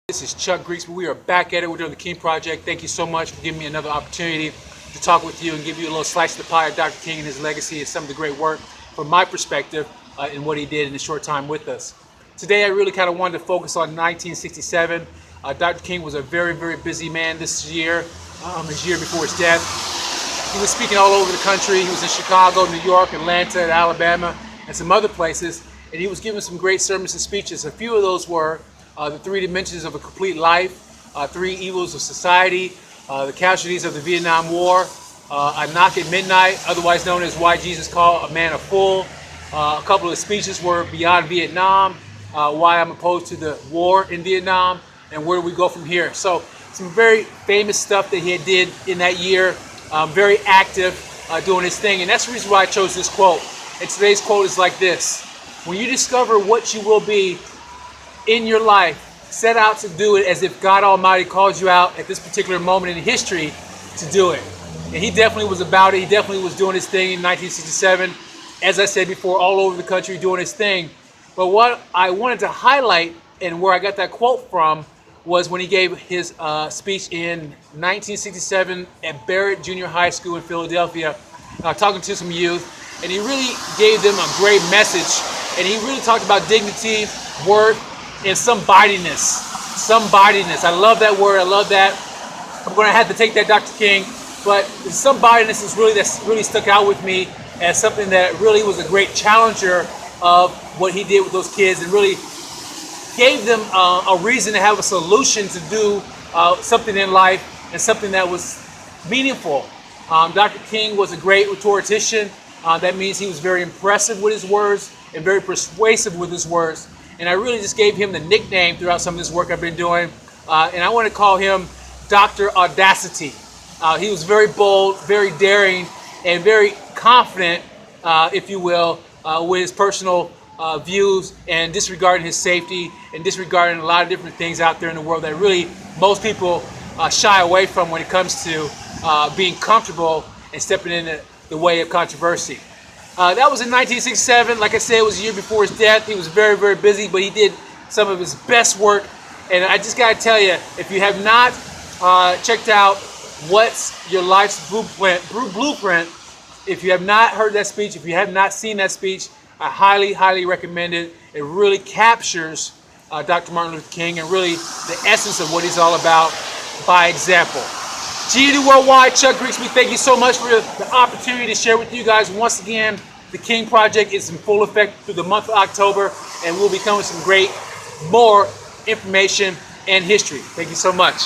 This is Chuck Grigsby. We are back at it. We're doing the King Project. Thank you so much for giving me another opportunity to talk with you and give you a little slice of the pie of Dr. King and his legacy and some of the great work from my perspective and what he did in a short time with us. Today I really kind of wanted to focus on 1967. Dr. King was a very, very busy man this year, his year before his death. He was speaking all over the country. He was in Chicago, New York, Atlanta, Alabama, and some other places. And he was giving some great sermons and speeches. A few of those were the 3 dimensions of a complete life, 3 evils of society, the casualties of the Vietnam War, a knock at midnight, otherwise known as why Jesus called a man a fool. A couple of speeches were beyond Vietnam, why I'm opposed to the war in Vietnam, and where do we go from here. So some very famous stuff that he did in that year, very active, doing his thing. And that's the reason why I chose this quote. And today's quote is like this: when you discover what you will be in your life, set out to do it as if God Almighty called you out at this particular moment in history to do it. And he definitely was about it. He definitely was doing his thing in 1967. As I said before, all over the country doing his thing. But what I wanted to highlight and where I got that quote from was when he gave his speech in 1967 at Barrett Junior High School in Philadelphia, talking to some youth. And he really gave them a great message. And he really talked about dignity, worth, and somebodiness. Somebodiness. I love that word. I love that. I'm going to have to take that, Dr. King. But somebodiness is really, that's really stuck out with me as something that really was a great challenger of what he did with those kids, and really gave them a reason to have a solution to do something in life and something that was meaningful. Dr. King was a great rhetorician. That means he was very impressive with his words and very persuasive with his words. And I really just gave him the nickname throughout some of this work I've been doing. And I want to call him Dr. Audacity. He was very bold, very daring, and very confident, if you will, with his personal views, and disregarding his safety and disregarding a lot of different things out there in the world that really most people shy away from when it comes to being comfortable and stepping in the way of controversy. That was in 1967. Like I said, it was a year before his death. He was very, very busy, but he did some of his best work. And I just got to tell you, if you have not checked out What's Your Life's Blueprint, if you have not heard that speech, if you have not seen that speech, I highly, highly recommend it. It really captures Dr. Martin Luther King and really the essence of what he's all about by example. GED Worldwide, Chuck Grigsby, thank you so much for the opportunity to share with you guys. Once again, the King Project is in full effect through the month of October, and we'll be coming with some great, more information and history. Thank you so much.